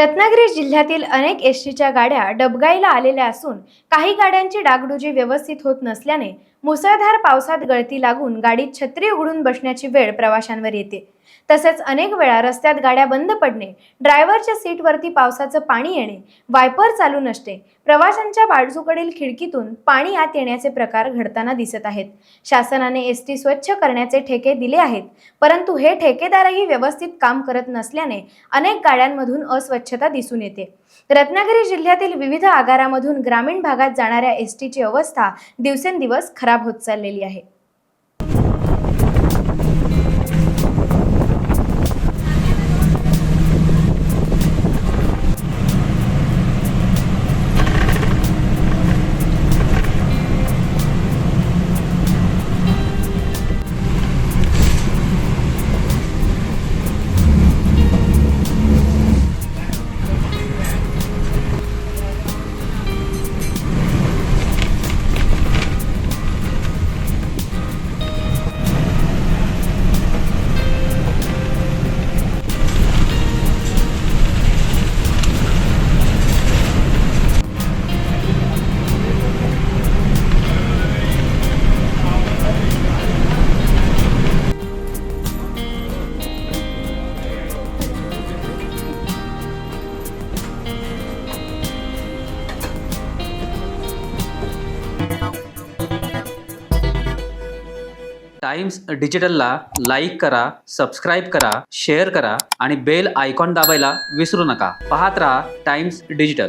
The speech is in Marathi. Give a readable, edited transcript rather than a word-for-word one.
रत्नागिरी जिल्ह्यातील अनेक एसटीच्या गाड्या डबघाईला आलेल्या असून काही गाड्यांची डागडुजी व्यवस्थित होत नसल्याने मुसळधार पावसात गळती लागून गाडीत छत्री उघडून बसण्याची वेळ प्रवाशांवर येते। तसेच अनेक वेळा रस्त्यात गाड्या बंद पडणे, ड्रायव्हरच्या सीटवरती पावसाचं पाणी येणे, वायपर चालू नसणे, प्रवाशांच्या बाजूकडील खिडकीतून पाणी आत येण्याचे प्रकार घडताना दिसत आहेत। शासनाने एसटी स्वच्छ करण्याचे ठेके दिले आहेत, परंतु हे ठेकेदारही व्यवस्थित काम करत नसल्याने अनेक गाड्यांमधून अस्वच्छता दिसून येते। रत्नागिरी जिल्ह्यातील विविध आगारामधून ग्रामीण भागात जाणाऱ्या एसटीची अवस्था दिवसेंदिवस खराब होत चाललेली आहे। टाइम्स डिजिटलला लाईक करा, सबस्क्राईब करा, शेअर करा आणि बेल आयकॉन दाबायला विसरू नका। पाहत रहा टाइम्स डिजिटल।